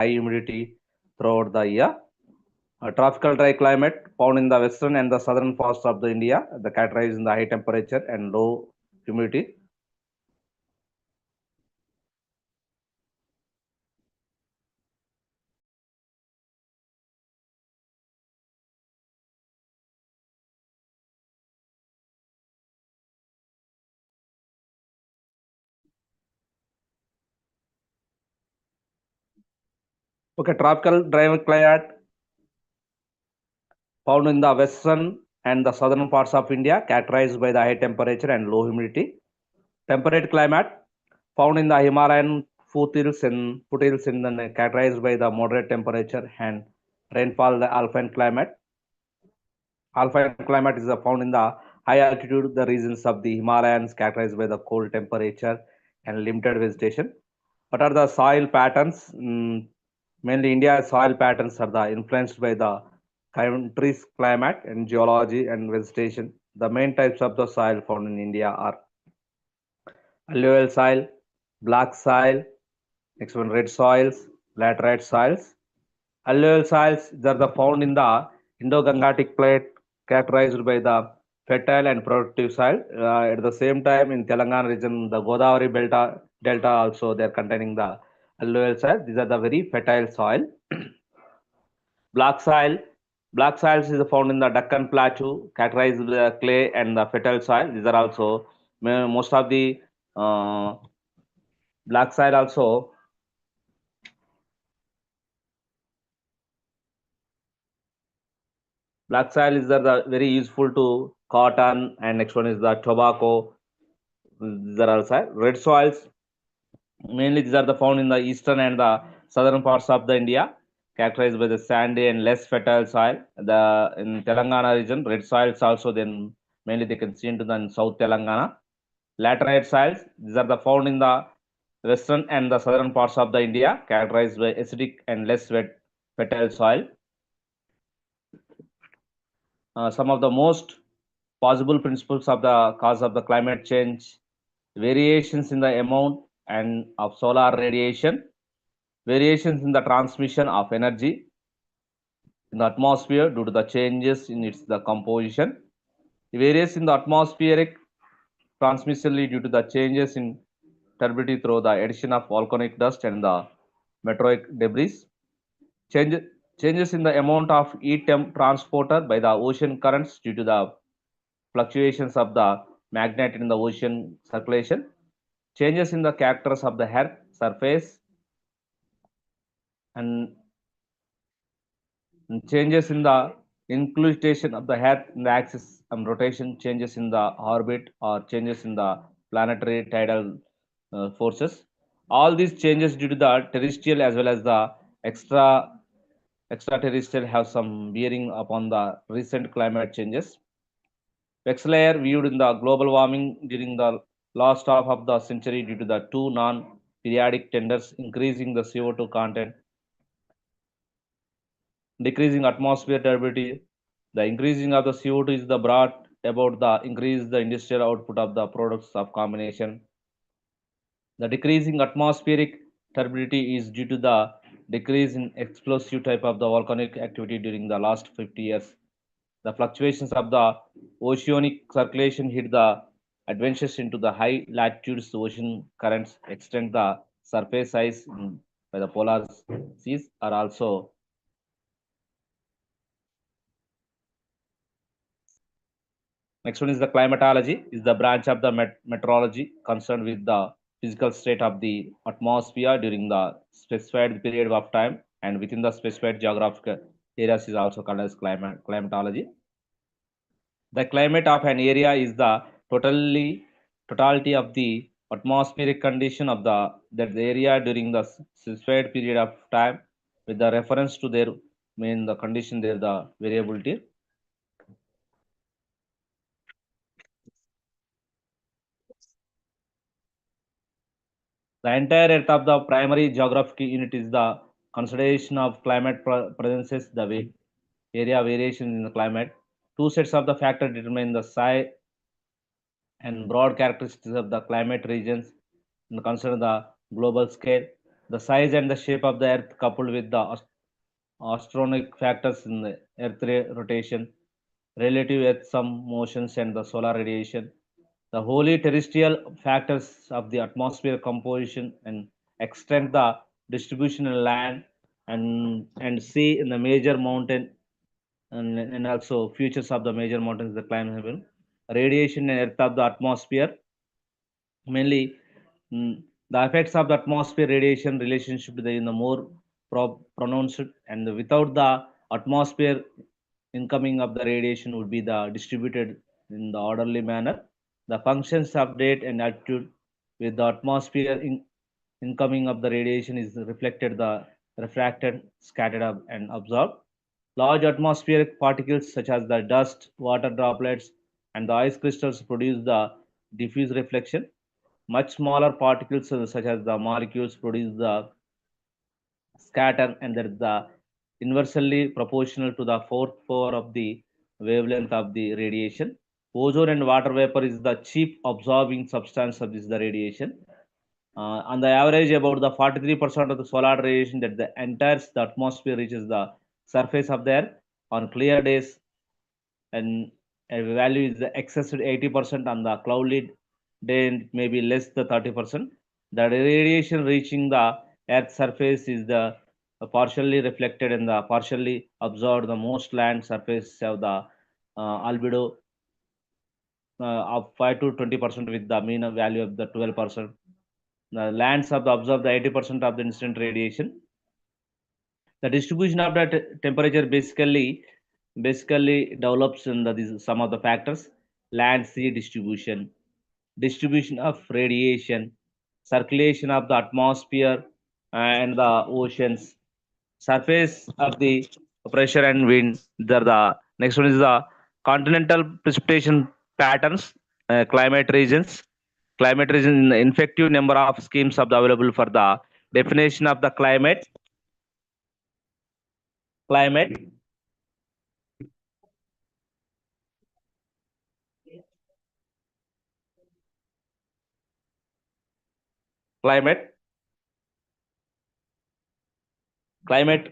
high humidity throughout the year. A tropical dry climate found in the western and the southern parts of the India, the characterized in the high temperature and low humidity. Okay, tropical dry climate found in the western and the southern parts of India, characterized by the high temperature and low humidity. Temperate climate found in the Himalayan foothills and characterized by the moderate temperature and rainfall. The alpine climate. Alpine climate is found in the high altitude the regions of the Himalayas, characterized by the cold temperature and limited vegetation. What are the soil patterns? Mainly, India's soil patterns are influenced by the country's climate and geology and vegetation. The main types of the soil found in India are alluvial soil, black soil, next one red soils, laterite soils. Alluvial soils are the found in the Indo-Gangetic plate, characterized by the fertile and productive soil. At the same time, in Telangana region, the Godavari delta also they are containing the alluvial soil. These are the very fertile soil. Black soil. Black soils is found in the Deccan Plateau, characterized with the clay and the fertile soil. These are also most of the black soil also. Black soil is the very useful to cotton, and next one is the tobacco. These are also red soils. Mainly, these are the found in the eastern and the southern parts of the India, characterized by the sandy and less fertile soil. The in Telangana region, red soils also then mainly they can see into the South Telangana. Laterite soils, these are the found in the western and the southern parts of the India, characterized by acidic and less fertile soil. Some of the most possible principles of the cause of the climate change: variations in the amount and of solar radiation, variations in the transmission of energy in the atmosphere due to the changes in its the composition, various in the atmospheric transmission due to the changes in turbidity through the addition of volcanic dust and the meteoric debris, change, changes in the amount of heat transported by the ocean currents due to the fluctuations of the magnet in the ocean circulation, changes in the characters of the earth surface, and changes in the inclination of the earth in the axis and rotation, changes in the orbit or changes in the planetary tidal forces. All these changes due to the terrestrial as well as the extraterrestrial have some bearing upon the recent climate changes. Wexler viewed in the global warming during the last half of the century due to the two non-periodic tenders increasing the CO2 content, decreasing atmosphere turbidity. The increasing of the CO2 is the brought about the increase the industrial output of the products of combination. The decreasing atmospheric turbidity is due to the decrease in explosive type of the volcanic activity during the last 50 years. The fluctuations of the oceanic circulation hit the adventures into the high latitudes. Ocean currents extend the surface ice by the polar seas are also. Next one is the climatology, is the branch of the meteorology concerned with the physical state of the atmosphere during the specified period of time and within the specified geographical areas is also called as climatology. The climate of an area is the totality of the atmospheric condition of that area during the specified period of time with the reference to their mean the condition there the variability. The entire earth of the primary geographic unit is the consideration of climate presences the way area variation in the climate. Two sets of the factor determine the size and broad characteristics of the climate regions and consider the global scale. The size and the shape of the Earth, coupled with the astronomical factors in the Earth rotation, relative Earth sun motions, and the solar radiation, the wholly terrestrial factors of the atmosphere composition and extend the distribution of land and sea in the major mountain and also features of the major mountains, the climate heaven, radiation and earth of the atmosphere, mainly the effects of the atmosphere radiation relationship in the more pronounced, and without the atmosphere incoming of the radiation would be the distributed in the orderly manner. The functions of date and altitude with the atmosphere incoming of the radiation is reflected, the refracted, scattered up, and absorbed. Large atmospheric particles such as the dust, water droplets, and the ice crystals produce the diffuse reflection. Much smaller particles such as the molecules produce the scatter, and that is the inversely proportional to the fourth power of the wavelength of the radiation. Ozone and water vapor is the chief absorbing substance of this the radiation. On the average, about the 43% of the solar radiation that the entire the atmosphere reaches the surface of the Earth on clear days, and a value is excess to 80% on the cloudy day, and maybe less the 30%. The radiation reaching the Earth's surface is the partially reflected and the partially absorbed. The most land surface have the albedo of 5 to 20% with the mean value of the 12%. The lands of the absorb the 80% of the incident radiation. The distribution of the temperature basically develops in these some of the factors: land sea distribution, distribution of radiation, circulation of the atmosphere and the oceans, surface of the pressure and wind. The next one is the continental precipitation patterns, climate regions. Climate region, effective number of schemes of the available for the definition of the climate, climate,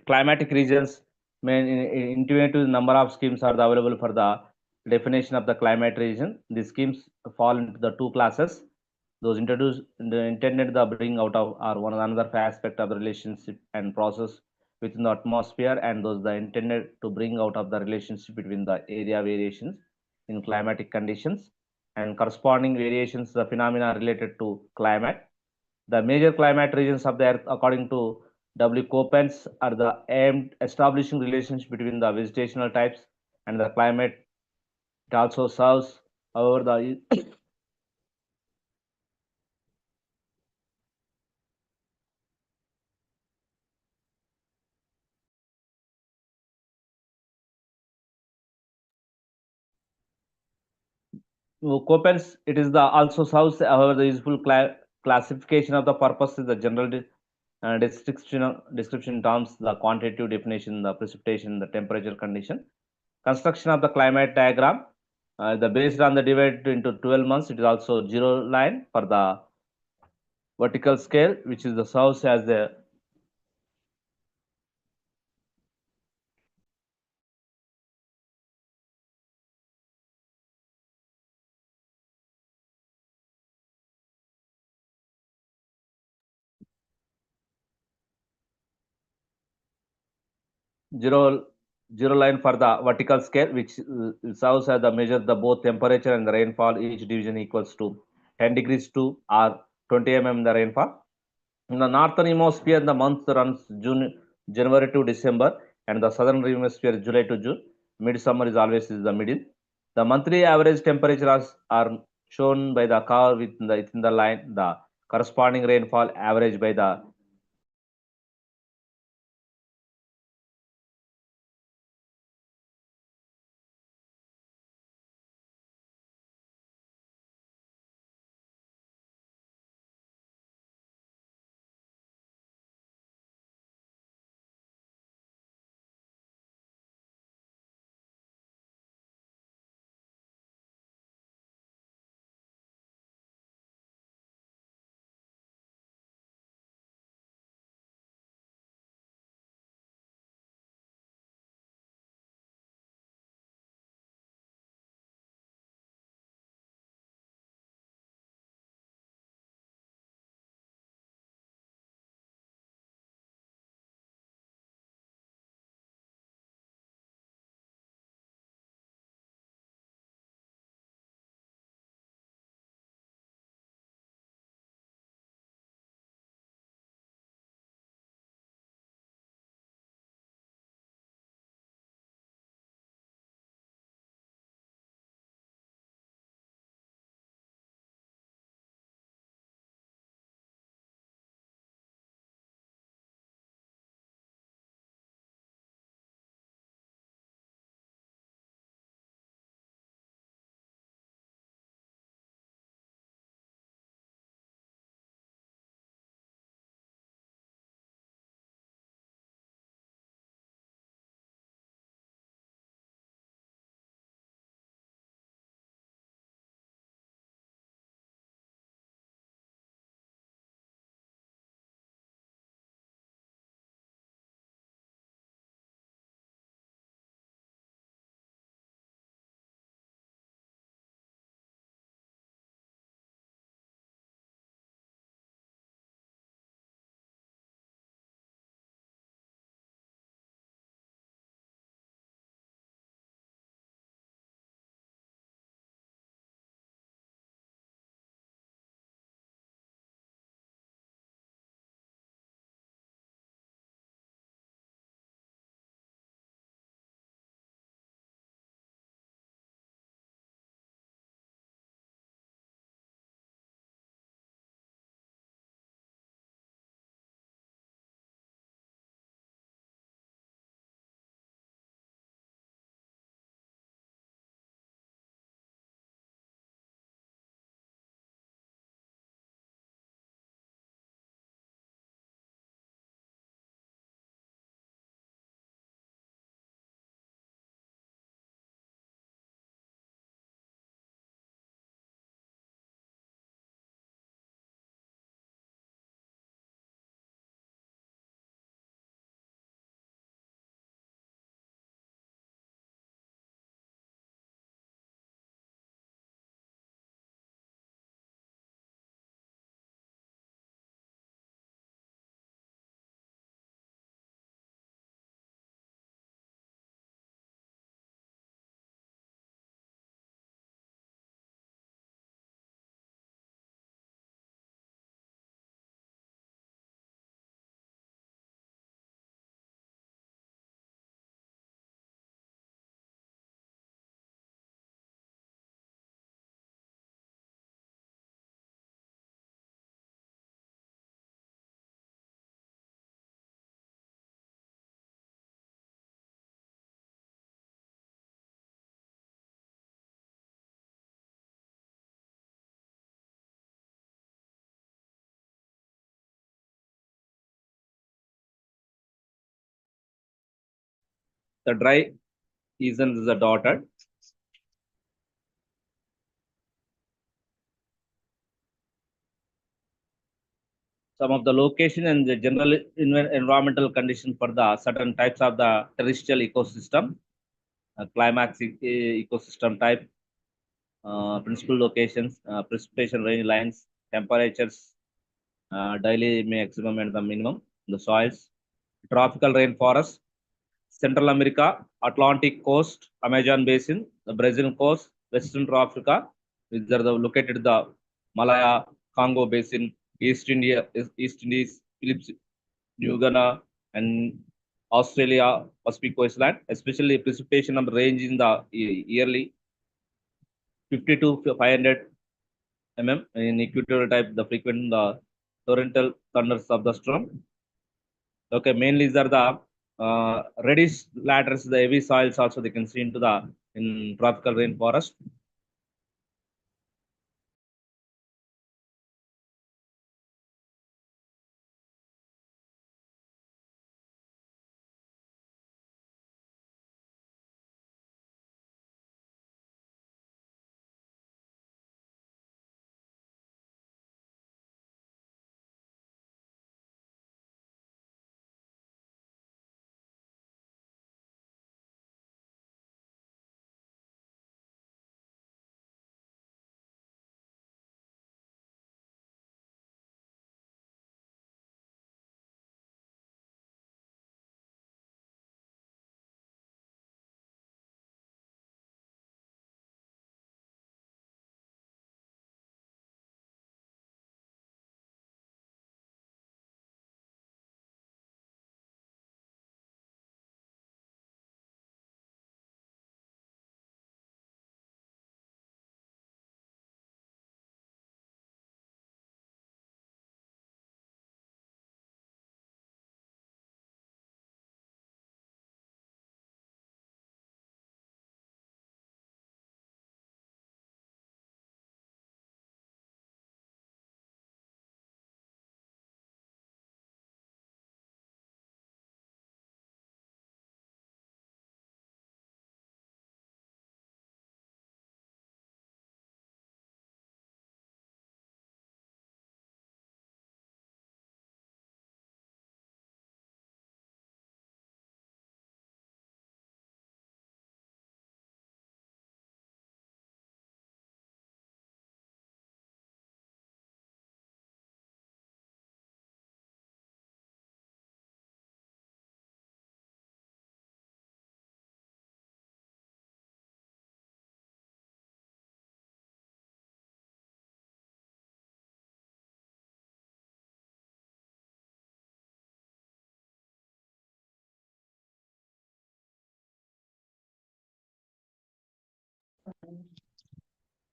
climatic regions. Main intuitive number of schemes are available for the definition of the climate region. These schemes fall into the two classes: those introduced intended the bring out of or one another aspect of the relationship and process within the atmosphere, and those the intended to bring out of the relationship between the area variations in climatic conditions and corresponding variations, the phenomena related to climate. The major climate regions of the Earth, according to W. Coppens, are the aimed establishing relationship between the vegetational types and the climate. It also serves, however, the Coppens, it is the also serves, however, the useful classification of the purpose is the general description terms, the quantitative definition, the precipitation, the temperature condition. Construction of the climate diagram, the based on the divided into 12 months, it is also zero line for the vertical scale, which is the serves as the zero zero line for the vertical scale, which serves as the measure the both temperature and the rainfall. Each division equals to 10 degrees to or 20 mm the rainfall. In the northern hemisphere, the month runs January to December, and the southern hemisphere July to June. Midsummer is always is the middle. The monthly average temperatures are shown by the curve within the line. The corresponding rainfall average by the The dry season is the dotted. Some of the location and the general environmental conditions for the certain types of the terrestrial ecosystem, climax ecosystem type, principal locations, precipitation range lines, temperatures, daily maximum and the minimum, the soils, tropical rainforest, Central America, Atlantic coast, Amazon basin, the Brazil coast, Western Africa, which are the located the Malaya, Congo basin, East Indies, Philippines, New Guinea, and Australia Pacific coastline, especially precipitation range in the yearly 50 to 500 mm in equatorial type, the frequent torrential thunders of the storm. Okay, mainly these are the reddish ladders, the heavy soils also they can see into the in tropical rainforest.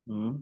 Hmm.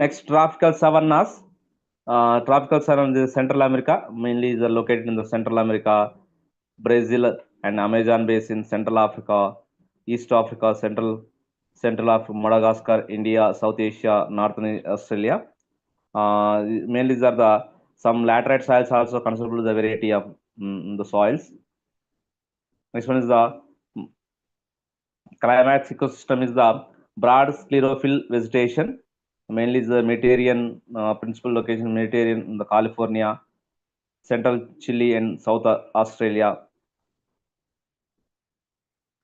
Next, tropical savannas. Tropical savannas is Central America, mainly is located in the Central America, Brazil and Amazon basin, Central Africa, East Africa, Central of Madagascar, India, South Asia, Northern Australia. Mainly these are the some laterite soils also considerable the variety of the soils. Next one is the climax ecosystem is the broad sclerophyll vegetation, mainly the Mediterranean principal location Mediterranean in the California, Central Chile and South Australia.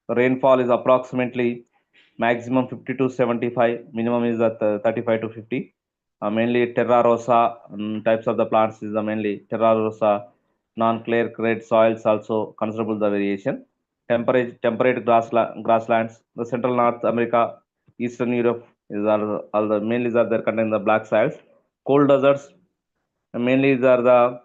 Rainfall is approximately maximum 50 to 75, minimum is at 35 to 50. Mainly terra rosa types of the plants is the mainly terra rosa, non-clear clay soils also considerable the variation. Temperate grasslands, the Central North America, Eastern Europe is all the mainly are there contain the black soils. Cold deserts mainly are the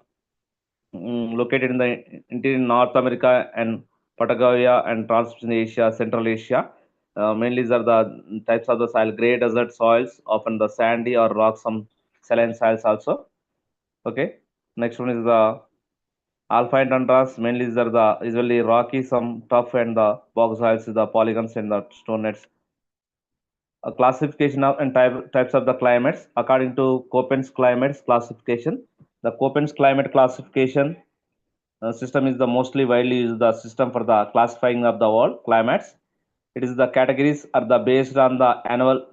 located in the interior North America and Patagonia and Transpacific Asia, Central Asia. Mainly these are the types of the soil, gray desert soils, often the sandy or rock, some saline soils also. Okay. Next one is the alpine tundras. Mainly these are the usually rocky, some tough, and the bog soils, the polygons and the stone nets. A classification of and types of the climates according to Köppen's climates classification. The Köppen's climate classification system is the mostly widely used the system for the classifying of the world climates. It is the categories are the based on the annual.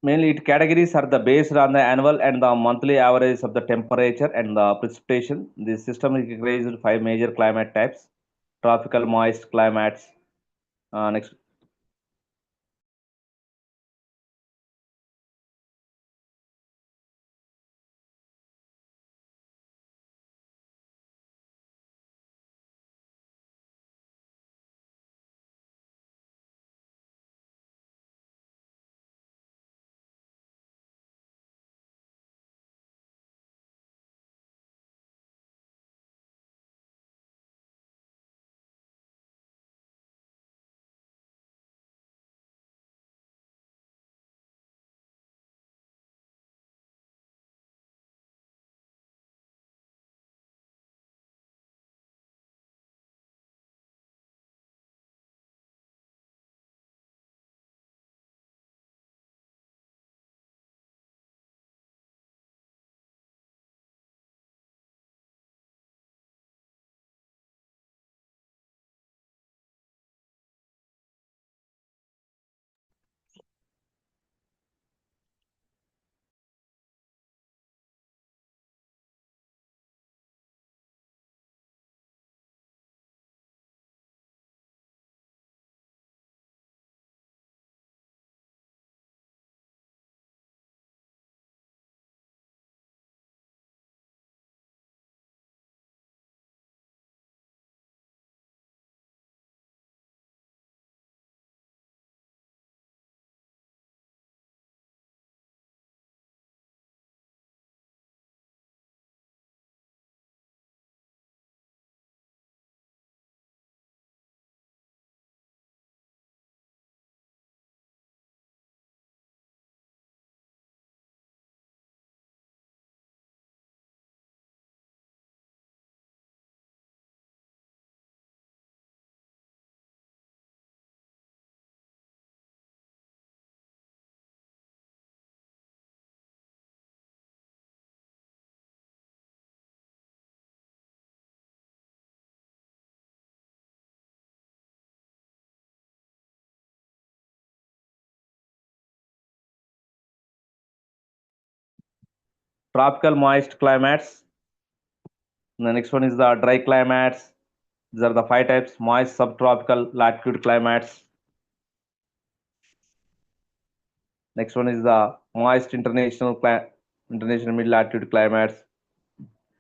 Mainly, it categories are the based on the annual and the monthly averages of the temperature and the precipitation. This system is categorized five major climate types: tropical, moist climates. Next, tropical moist climates. The next one is the dry climates. These are the five types: moist subtropical latitude climates. Next one is the moist international mid latitude climates,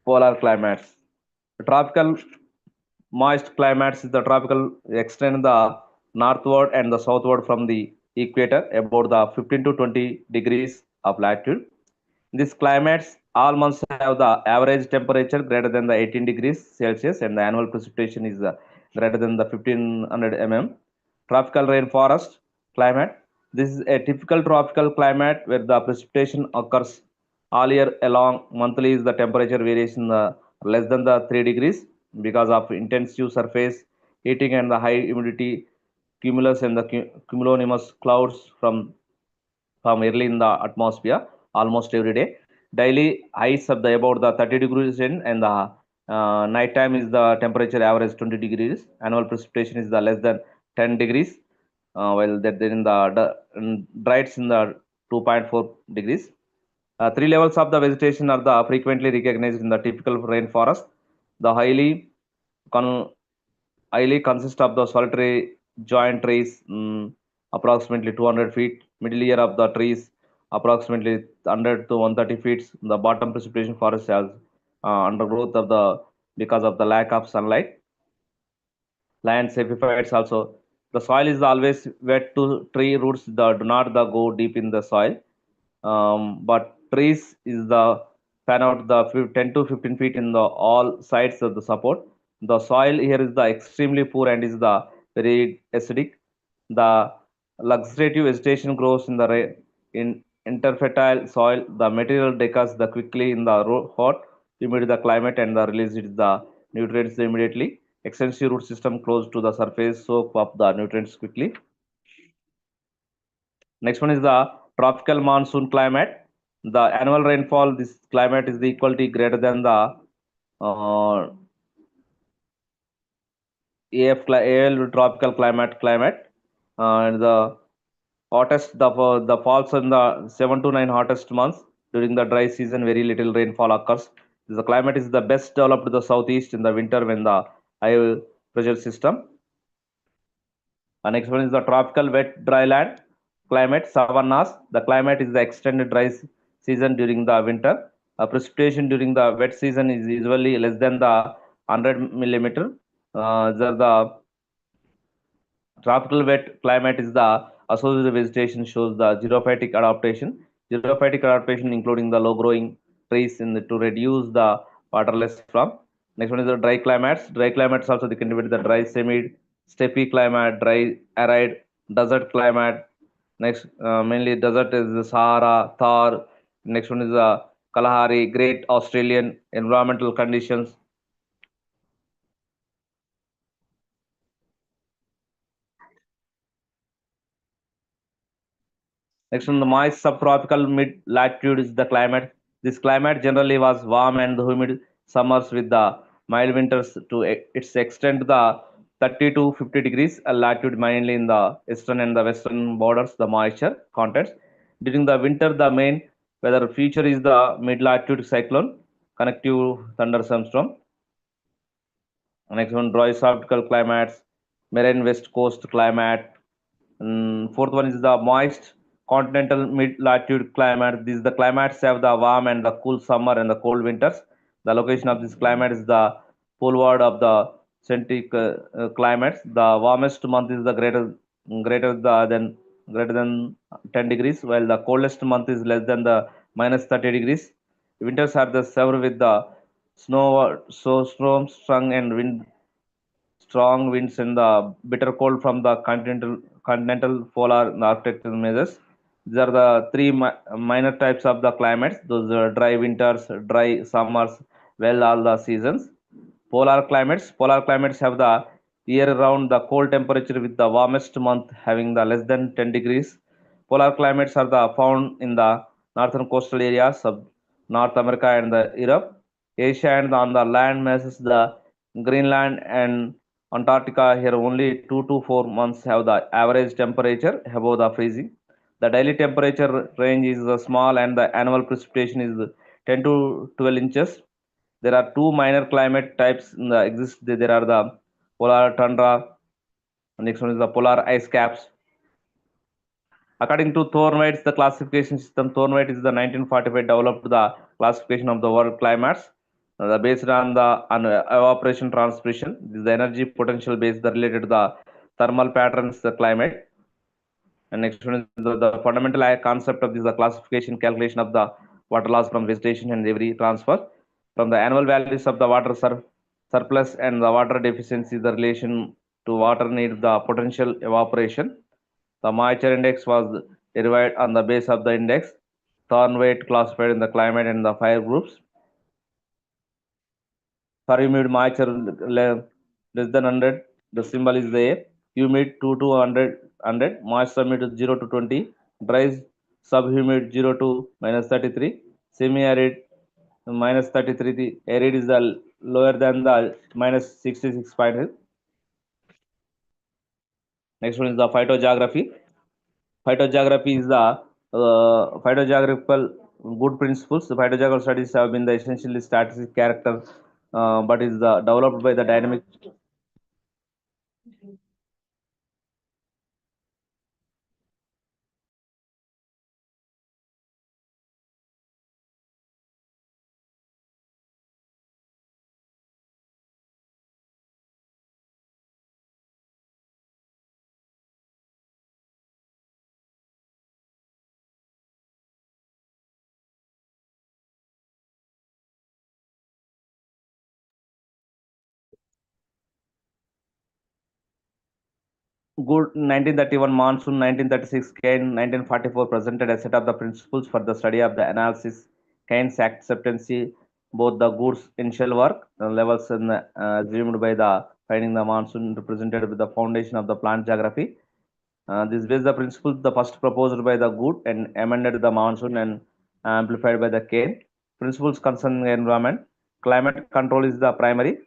polar climates. The tropical moist climates is the tropical extend the northward and the southward from the equator about the 15 to 20 degrees of latitude. These climates all months have the average temperature greater than the 18 degrees Celsius and the annual precipitation is greater than the 1500 mm. Tropical rainforest climate. This is a typical tropical climate where the precipitation occurs all year along. Monthly is the temperature variation less than the 3 degrees because of intensive surface heating and the high humidity, cumulus and the cumulonimbus clouds from from early in the atmosphere almost every day. Daily highs of the about the 30 degrees in, and the night time is the temperature average 20 degrees. Annual precipitation is the less than 10 degrees, while that then in the dries in the 2.4 degrees. Three levels of the vegetation are the frequently recognized in the typical rainforest. The con- highly consist of the solitary joint trees, approximately 200 feet. Middle year of the trees, approximately 100 to 130 feet. The bottom precipitation forest has undergrowth of the because of the lack of sunlight. Lands epiphytes also. The soil is always wet to tree roots that do not the go deep in the soil. But trees is the fan out the 10 to 15 feet in the all sides of the support. The soil here is the extremely poor and is the very acidic. The luxuriative vegetation grows in the in interfertile soil. The material decays the quickly in the hot, humid the climate and the releases the nutrients immediately. Extensive root system close to the surface soak up the nutrients quickly. Next one is the tropical monsoon climate. The annual rainfall, this climate is the equality greater than the uh, AL tropical climate. And the hottest, the falls in the 7 to 9 hottest months. During the dry season, very little rainfall occurs. The climate is the best developed to the southeast in the winter when the high pressure system. Next one is the tropical wet dryland climate, savannas. The climate is the extended dry season during the winter. Precipitation during the wet season is usually less than the 100 millimeter. The tropical wet climate is the associated vegetation shows the xerophytic adaptation. Xerophytic adaptation including the low growing trees to reduce the water loss from. Next one is the dry climates. Dry climates also they can divide the dry semi steppe climate, dry arid desert climate. Next mainly desert is the Sahara, Thar. Next one is the Kalahari, Great Australian environmental conditions. Next on the moist subtropical mid-latitude is the climate. This climate generally was warm and humid summers with the mild winters to its extent the 30 to 50 degrees latitude mainly in the eastern and the western borders the moisture contents. During the winter the main weather feature is the mid-latitude cyclone connective thunderstorm. Next one, dry subtropical climates, marine west coast climate. Fourth one is the moist continental mid-latitude climate. These the climates have the warm and the cool summer and the cold winters. The location of this climate is the poleward of the centric climates. The warmest month is the greater than 10 degrees, while the coldest month is less than the minus 30 degrees. Winters are the severe with the storms, strong and strong winds and the bitter cold from the continental polar and Arctic measures. These are the three minor types of the climates. Those are dry winters, dry summers, well all the seasons. Polar climates have the year-round the cold temperature with the warmest month having the less than 10 degrees. Polar climates are the found in the northern coastal areas of North America and the Europe, Asia, and on the land masses the Greenland and Antarctica. Here only 2 to 4 months have the average temperature above the freezing. The daily temperature range is small and the annual precipitation is 10 to 12 inches. There are two minor climate types in the exist. There are the polar tundra. Next one is the polar ice caps. According to Thornwhite's the classification system, Thornwhite is the 1945 developed the classification of the world climates. Based on the evaporation transpiration. This is the energy potential based related to the thermal patterns, the climate. And next one is the fundamental concept of this the classification calculation of the water loss from vegetation and every transfer from the annual values of the water surplus and the water deficiency the relation to water need the potential evaporation. The moisture index was derived on the base of the index. Thornweight classified in the climate and the fire groups. For humid moisture less than 100, the symbol is the A. Humid 2 to 100, moisture mid 0 to 20, dry subhumid 0 to -33, semi-arid -33, the arid is the lower than the -66. Next one is the phytogeography. Phytogeography is the phytogeographical good principles. The phytogeographical studies have been the essentially statistic character, but is the developed by the dynamic. Good 1931 monsoon, 1936 Kane, 1944 presented a set of the principles for the study of the analysis, Keynes acceptancy, both the goods initial work levels and assumed by the finding the monsoon represented with the foundation of the plant geography. This was the principle the first proposed by the Good and amended the monsoon and amplified by the Kane. Principles concerning the environment. Climate control is the primary.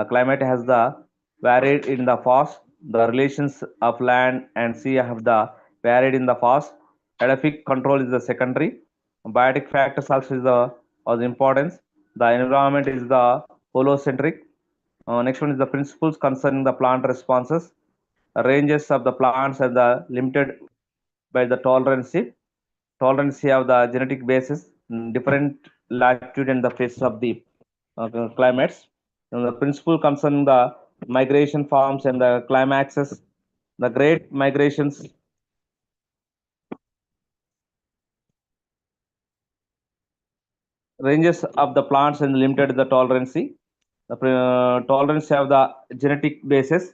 Climate has the varied in the past. The relations of land and sea have the varied in the past. Edaphic control is the secondary. Biotic factors also is the of importance. The environment is the holocentric. Next one is the principles concerning the plant responses. Ranges of the plants are the limited by the tolerance of the genetic basis, different latitude and the phase of the climates. And the principle concerning the migration forms and the climaxes, the great migrations ranges of the plants and limited the tolerance. The tolerance have the genetic basis,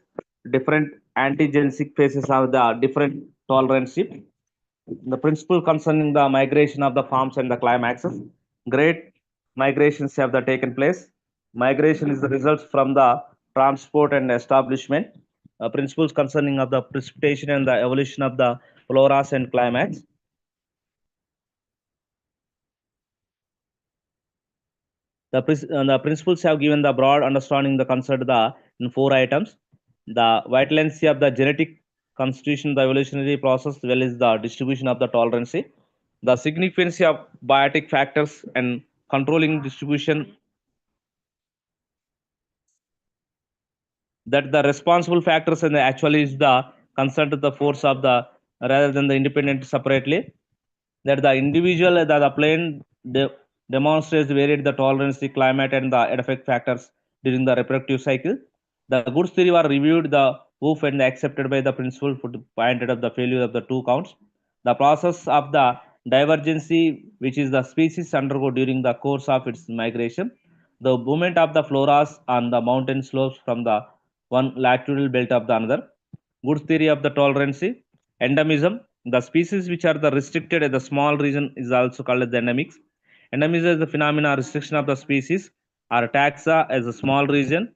different antigenic phases of the different tolerance. The principle concerning the migration of the farms and the climaxes. Great migrations have the taken place. Migration is the result from the transport and establishment. Principles concerning of the precipitation and the evolution of the floras and climax. The principles have given the broad understanding the concept the in four items. The vitalency of the genetic constitution, the evolutionary process, as well as the distribution of the tolerance, the significance of biotic factors and controlling distribution, that the responsible factors and actually is the concern to the force of the rather than the independent separately, that the individual that the plane demonstrates varied the tolerance, the climate, and the effect factors during the reproductive cycle. The goods theory were reviewed, the proof and accepted by the principle for the pointed of the failure of the two counts. The process of the divergency, which is the species undergo during the course of its migration, the movement of the floras on the mountain slopes from the one latitudinal belt of the another. Good theory of the tolerance, endemism. The species which are the restricted at the small region is also called as the endemics. Endemism is the phenomena restriction of the species, or taxa as a small region.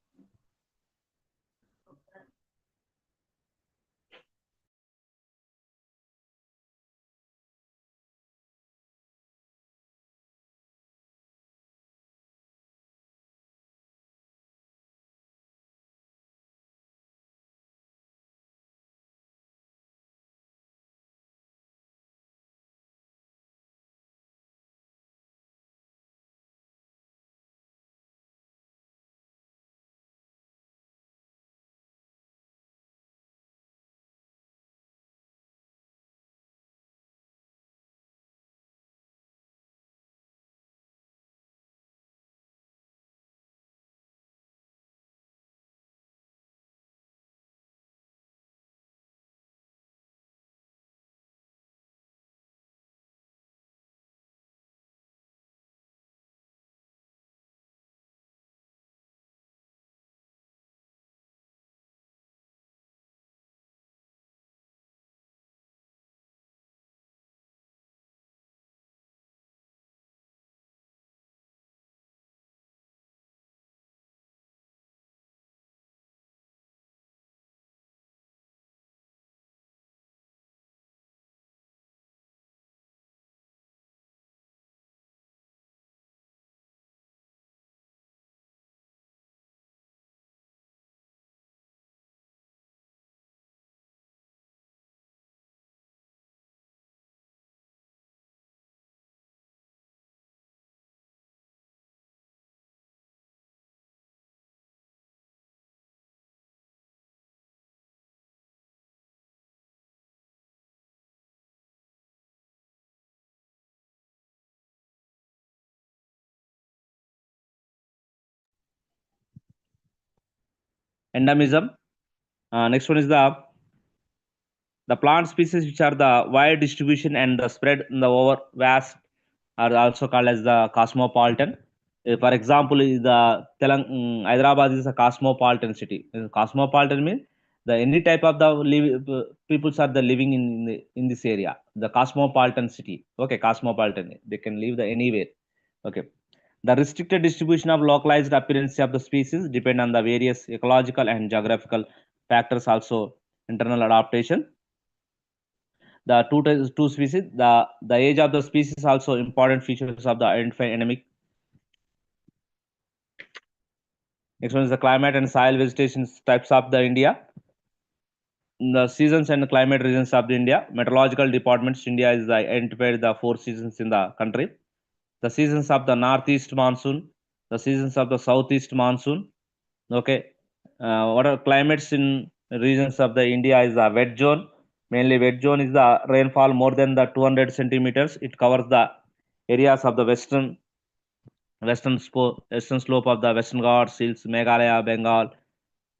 endemism. Next one is the plant species which are the wide distribution and the spread in the over vast are also called as the cosmopolitan. For example, Hyderabad is a cosmopolitan city. Cosmopolitan means the any type of the peoples are the living in this area. The cosmopolitan city. Okay, cosmopolitan. They can live the anywhere. Okay. The restricted distribution of localized appearance of the species depend on the various ecological and geographical factors. Also, internal adaptation. The two species, the age of the species also important features of the identified endemic. Next one is the climate and soil vegetation types of the India. The seasons and climate regions of the India. Meteorological departments India is identified the four seasons in the country. The seasons of the northeast monsoon, the seasons of the southeast monsoon. Okay, what are climates in regions of the India is the wet zone. Mainly wet zone is the rainfall more than the 200 centimeters. It covers the areas of the western slope of the Western Ghats, Hills, Meghalaya, Bengal,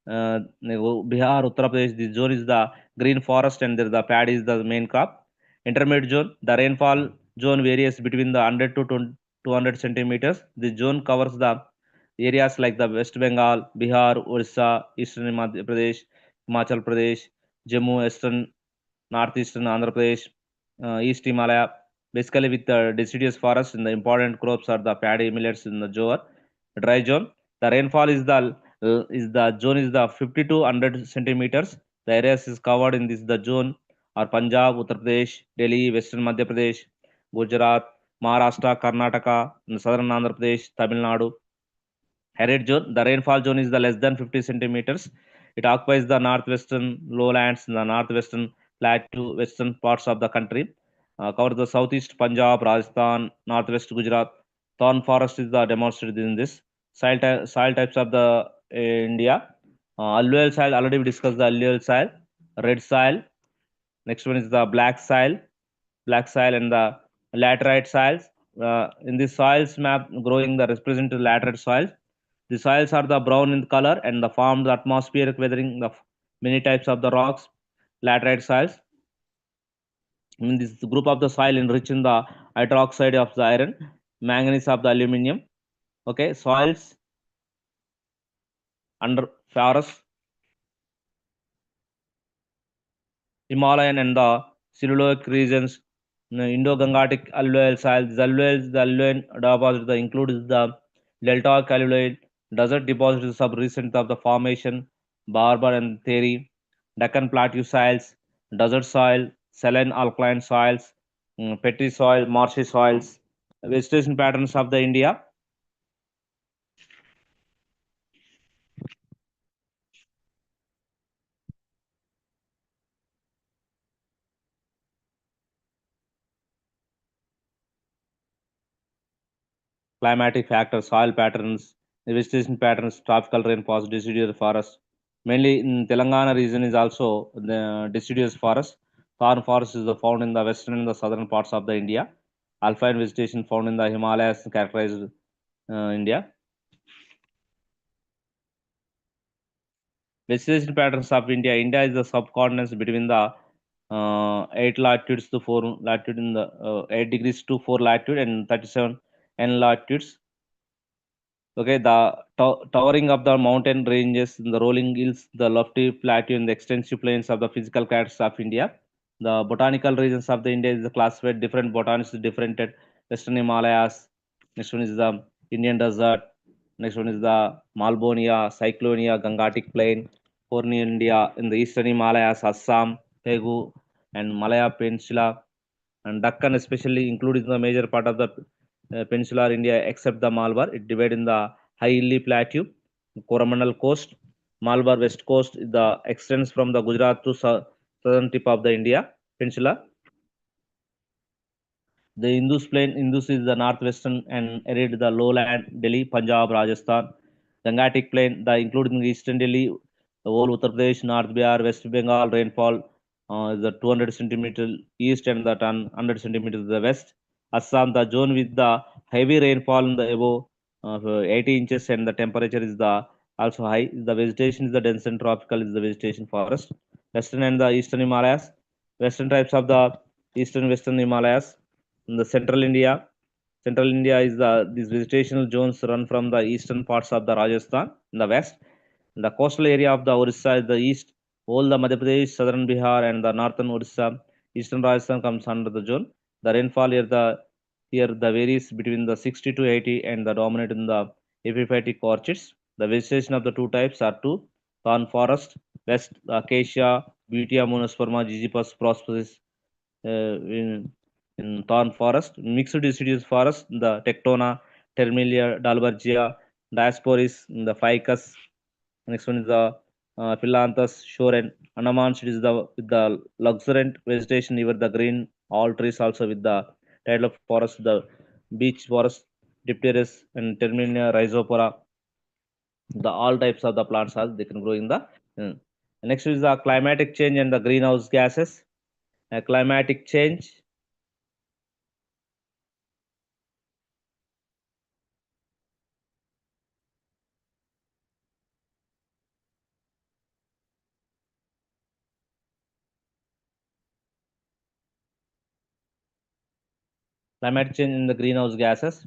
Bihar, Uttar Pradesh. This zone is the green forest and there the paddy is the main crop. Intermediate zone, the rainfall zone varies between the 100 to 200 centimeters. This zone covers the areas like the West Bengal, Bihar, Orissa, Eastern Madhya Pradesh, Himachal Pradesh, Jammu, Eastern, Northeastern Andhra Pradesh, East Himalaya. Basically, with the deciduous forest, and the important crops are the paddy, millets in the Johor. Dry zone, the rainfall is the zone is the 50 to 100 centimeters. The areas is covered in this the zone are Punjab, Uttar Pradesh, Delhi, Western Madhya Pradesh, Gujarat, Maharashtra, Karnataka, and Southern Andhra Pradesh, Tamil Nadu. Arid zone, the rainfall zone is the less than 50 centimeters. It occupies the northwestern lowlands, the northwestern plateau, western parts of the country. Cover the southeast Punjab, Rajasthan, northwest Gujarat. Thorn forest is the demonstrated in this. Soil types of the India. Alluvial soil, already we discussed the alluvial soil. Red soil. Next one is the black soil and the laterite soils. In the soils map, growing the represented laterite soils. The soils are the brown in color and the formed atmospheric weathering the many types of the rocks, laterite soils. In this group of the soil enriched in the hydroxide of the iron, manganese of the aluminum. Okay, soils under forest, Himalayan and the Cellulosic regions, Indo-Gangetic alluvial soils. The alluvial deposit the includes the deltaic alluvial desert deposits of recent of the formation, Barber and Theri, Deccan plateau soils, desert soil, saline alkaline soils, petri soil, marshy soils. Vegetation patterns of the India. Climatic factors, soil patterns, vegetation patterns, tropical rainfalls, deciduous forest. Mainly in Telangana region is also the deciduous forest. Thorn forest is found in the western and the southern parts of the India. Alpine vegetation found in the Himalayas characterized India. Vegetation patterns of India. India is the subcontinent between the 8 latitudes to 4 latitude in the 8 degrees to 4 latitude and 37 n latitudes. Okay, the towering of the mountain ranges, the rolling hills, the lofty plateau, and the extensive plains of the physical characters of India. The botanical regions of the India is classified different botanists different at Western Himalayas. Next one is the Indian desert. Next one is the Malbonia, Cyclonia, Gangetic Plain, Corny India in the Eastern Himalayas, Assam, Pegu, and Malaya Peninsula, and Deccan especially including the major part of the peninsular India except the Malabar. It divided in the high hilly plateau, Coromandel coast, Malabar west coast. The extends from the Gujarat to southern tip of the India peninsula. The Indus is the northwestern and arid the lowland, Delhi, Punjab, Rajasthan. Gangetic Plain, the including eastern Delhi, the whole Uttar Pradesh, North Bihar, West Bengal rainfall is the 200 centimeter east and the 100 centimeters the west. Assam, the zone with the heavy rainfall in the above 80 inches and the temperature is the also high. The vegetation is the dense and tropical is the vegetation forest. Western and the eastern Himalayas. Western types of the eastern western Himalayas. In the central India. Central India is these vegetational zones run from the eastern parts of the Rajasthan in the west. The coastal area of the Orissa is the east. All the Madhya Pradesh, southern Bihar, and the northern Orissa, eastern Rajasthan comes under the zone. The rainfall here the varies between the 60 to 80 and the dominant in the epiphytic orchids. The vegetation of the two types are two thorn forest, west acacia, Butea monosperma, Gigipus prosperus in thorn forest, mixed deciduous forest, the Tectona, Termelia, Dalbergia, Diasporis, the Ficus. Next one is the Philanthus, Shoren, Andaman is the with the luxuriant vegetation, even the green, all trees also with the tidal forest, the beech forest, Dipteris and Terminia rhizopora, the all types of the plants are they can grow in the uh, next is the climatic change and the greenhouse gases. Climatic change. Climate change in the greenhouse gases.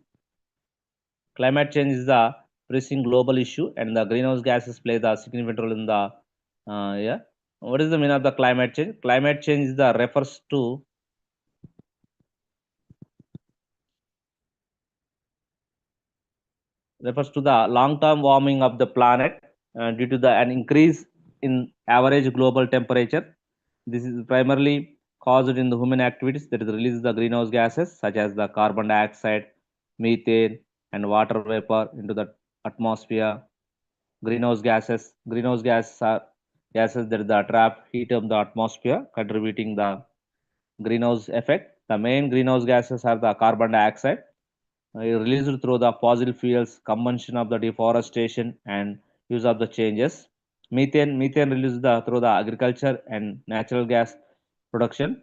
Climate change is the pressing global issue, and the greenhouse gases play the significant role in the yeah. What is the meaning of the climate change? Climate change is the refers to the long-term warming of the planet due to an increase in average global temperature. This is primarily caused in the human activities that is release the greenhouse gases such as the carbon dioxide, methane, and water vapor into the atmosphere. Greenhouse gases are gases that the trap heat of the atmosphere, contributing the greenhouse effect. The main greenhouse gases are the carbon dioxide, released through the fossil fuels, combustion of the deforestation, and use of the changes. Methane released through the agriculture and natural gas production.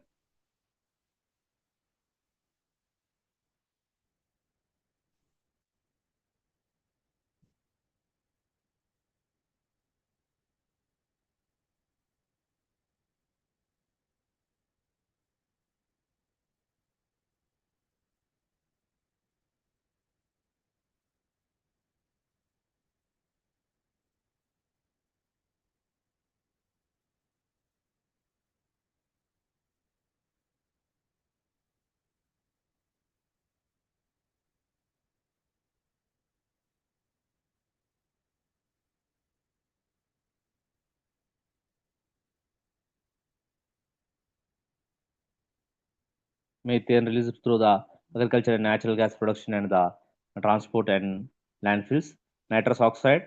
Methane released through the agriculture and natural gas production and the transport and landfills. Nitrous oxide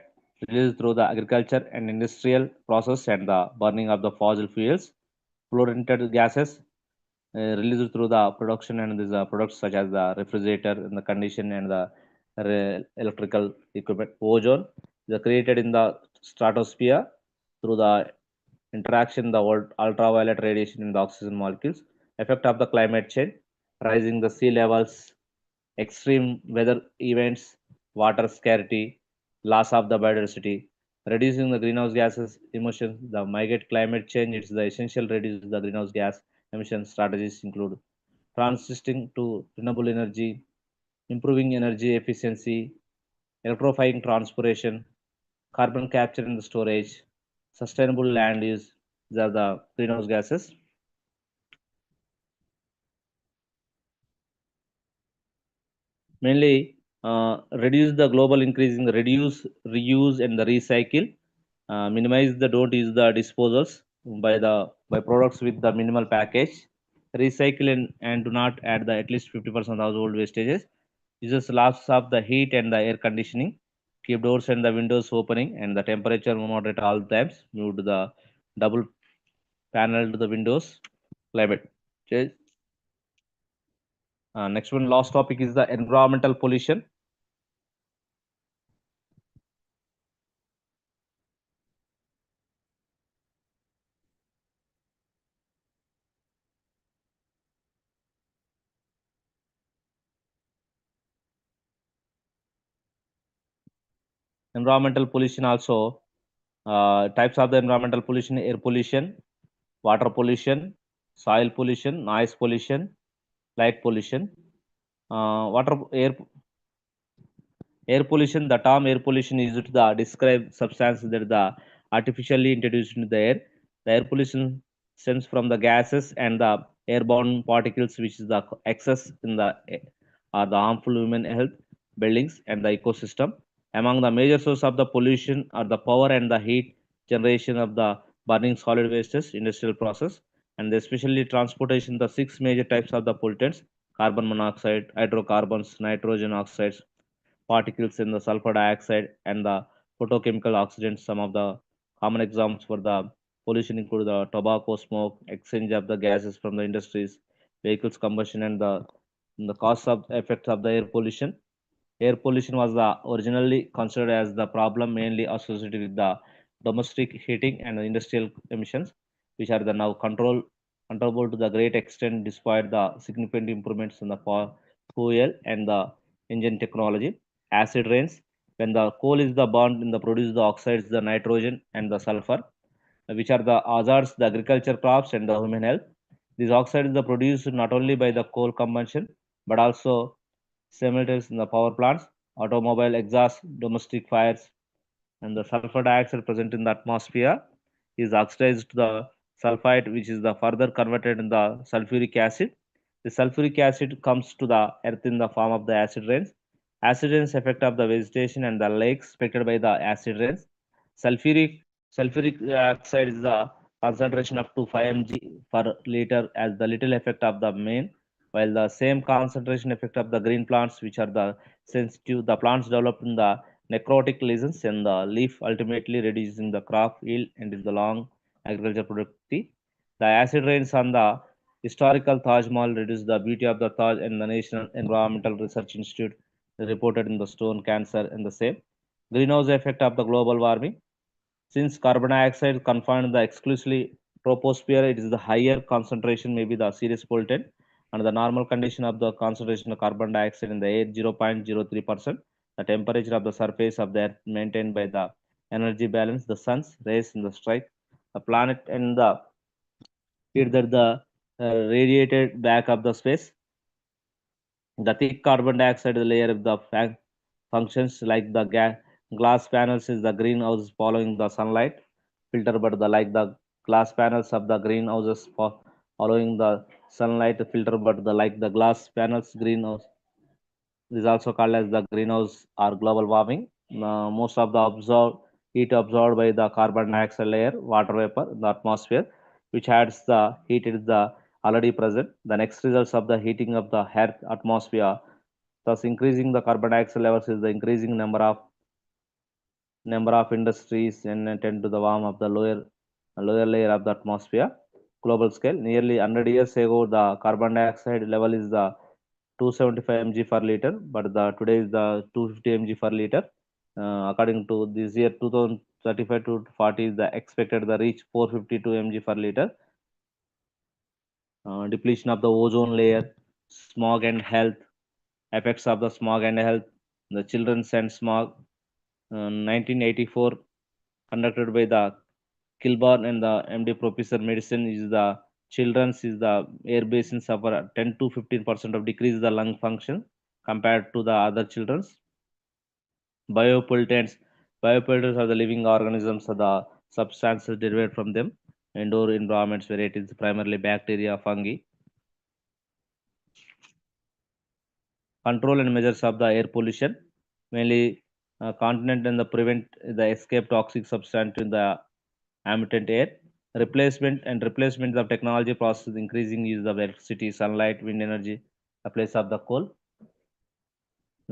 released through the agriculture and industrial process and the burning of the fossil fuels. Fluorinated gases released through the production and these products such as the refrigerator and the condition and the electrical equipment. Ozone is created in the stratosphere through the interaction the ultraviolet radiation in the oxygen molecules. Effect of the climate change, rising the sea levels, extreme weather events, water scarcity, loss of the biodiversity, reducing the greenhouse gases emissions. The migrate climate change, it's the essential reduce the greenhouse gas emission strategies include transitioning to renewable energy, improving energy efficiency, electrifying transportation, carbon capture and storage, sustainable land use. These are the greenhouse gases. Mainly, reduce the global increasing, reduce, reuse, and the recycle. Minimize the don't use the disposals by products with the minimal package. Recycle and do not add the at least 50% household wastages. Uses loss of the heat and the air conditioning. Keep doors and the windows opening and the temperature moderate all times. Move to the double panel to the windows. Climate change. Next one, last topic is the environmental pollution. Environmental pollution also, types of the environmental pollution: air pollution, water pollution, soil pollution, noise pollution, light pollution. Water Air pollution, the term air pollution is used to describe substances that the artificially introduced into the air. The air pollution stems from the gases and the airborne particles, which is the excess in the air, are the harmful human health, buildings, and the ecosystem. Among the major sources of the pollution are the power and the heat generation of the burning solid wastes, industrial process, and especially transportation. The six major types of the pollutants: carbon monoxide, hydrocarbons, nitrogen oxides, particles in the sulfur dioxide, and the photochemical oxidants. Some of the common examples for the pollution include the tobacco smoke, exchange of the gases from the industries, vehicles combustion, and the cause of effects of the air pollution. Air pollution was originally considered as the problem mainly associated with the domestic heating and the industrial emissions, which are the now controllable to the great extent despite the significant improvements in the fuel and the engine technology. Acid rains: when the coal is the burned in the produce the oxides, the nitrogen and the sulfur, which are the hazards the agriculture crops and the human health. These oxides are produced not only by the coal combustion but also simultaneously in the power plants, automobile exhaust, domestic fires, and the sulfur dioxide present in the atmosphere is oxidized to the sulfide, which is the further converted in the sulfuric acid. The sulfuric acid comes to the earth in the form of the acid rains. Acid rains affect of the vegetation and the lakes affected by the acid rains. Sulfuric sulfuric oxide is the concentration up to 5 mg per liter as the little effect of the main, while the same concentration effect of the green plants, which are the sensitive, the plants develop in the necrotic lesions in the leaf, ultimately reducing the crop yield and is the long agriculture productivity. The acid rains on the historical Taj Mahal reduced the beauty of the Taj, and the National Environmental Research Institute reported in the stone cancer and the same. Greenhouse effect of the global warming: since carbon dioxide confined the exclusively troposphere, it is the higher concentration may be the serious pollutant. And the normal condition of the concentration of carbon dioxide in the air 0.03%. The temperature of the surface of the earth maintained by the energy balance, the sun's rays in the strike, the planet and the heat that the radiated back of the space. The thick carbon dioxide layer of the functions like the glass panels is the greenhouse following the sunlight filter, but the like the glass panels of the greenhouses following the sunlight filter, but the like the glass panels greenhouse is also called as the greenhouse or global warming. Most of the absorbed heat absorbed by the carbon dioxide layer, water vapor in the atmosphere, which adds the heat is the already present. The next results of the heating of the earth atmosphere, thus increasing the carbon dioxide levels, is the increasing number of industries and tend to the warm of the lower layer of the atmosphere. Global scale, nearly 100 years ago, the carbon dioxide level is the 275 mg per liter, but the today is the 250 mg per liter. According to this year 2035 to 40, is the expected the reach 452 mg per liter. Depletion of the ozone layer, smog and health, effects of the smog and health, the children's and smog. 1984, conducted by the Kilburn and the MD Professor Medicine, is the children's is the air basin suffer 10 to 15% of decrease the lung function compared to the other children's. Biopollutants. Biopollutants are the living organisms, are the substances derived from them. Indoor environments where it is primarily bacteria, fungi. Control and measures of the air pollution, mainly continent and the prevent the escape toxic substance in the ambient air. Replacement of technology process, increasing use of electricity, sunlight, wind energy, the place of the coal.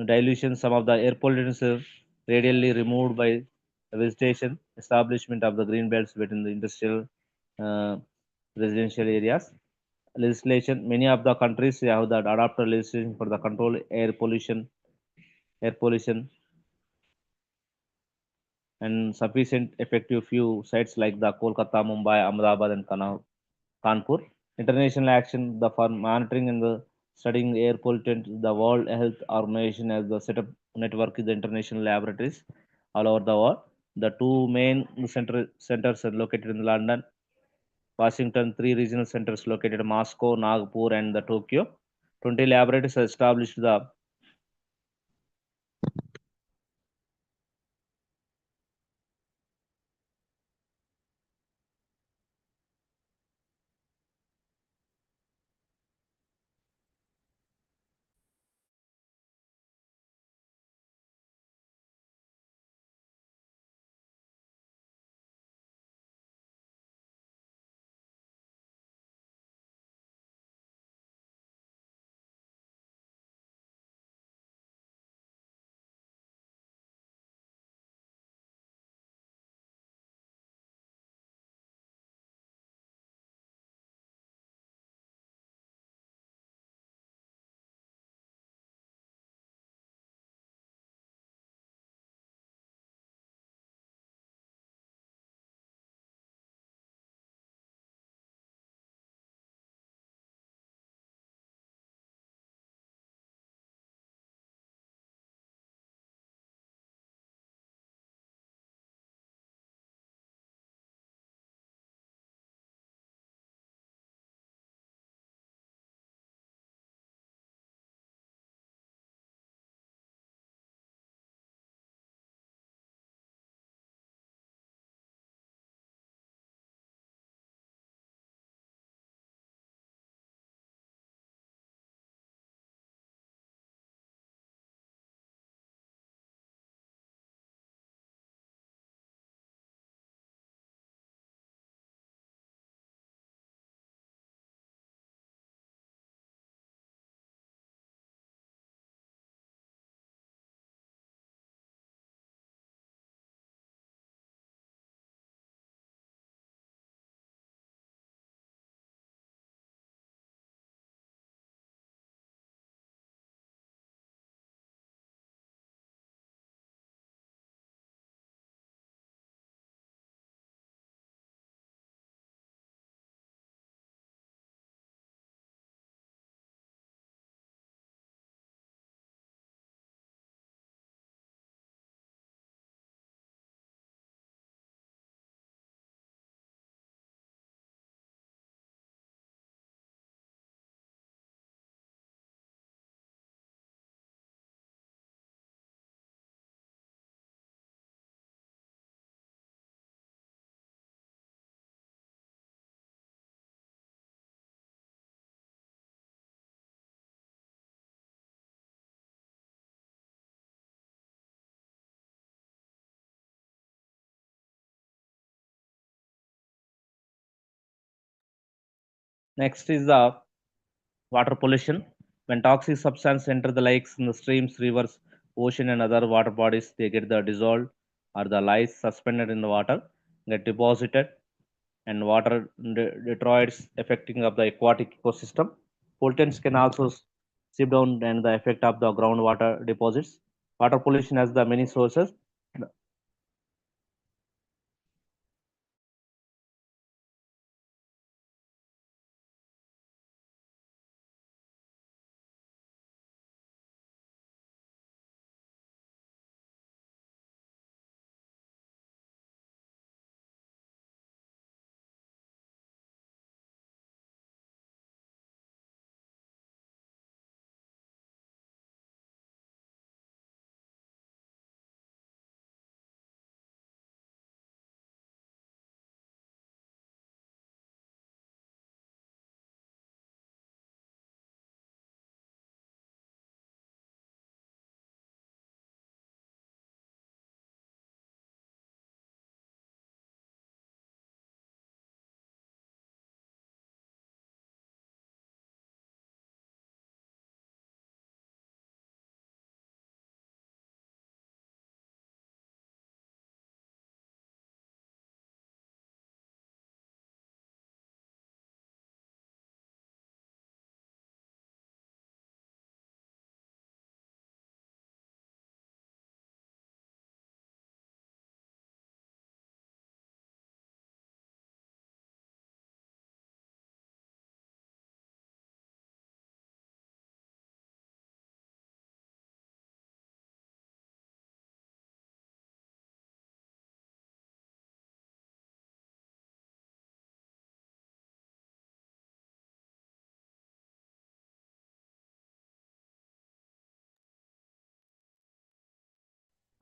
Dilution, some of the air pollutants are radially removed by vegetation, establishment of the green belts within the industrial uh, residential areas. Legislation, many of the countries have the adopted legislation for the control air pollution and sufficient effective few sites like the Kolkata, Mumbai, Ahmedabad, and Kanpur. International action, the for monitoring and the studying air pollutants, the World Health Organization has the set up network with the international laboratories. all over the world. The two main centers are located in London, Washington, three regional centers located in Moscow, Nagpur, and the Tokyo. 20 laboratories are established. The next is the water pollution. When toxic substances enter the lakes, in the streams, rivers, ocean, and other water bodies, they get the dissolved or the lies suspended in the water, get deposited, and water detroits affecting of the aquatic ecosystem. Pollutants can also seep down and the effect of the groundwater deposits. Water pollution has the many sources.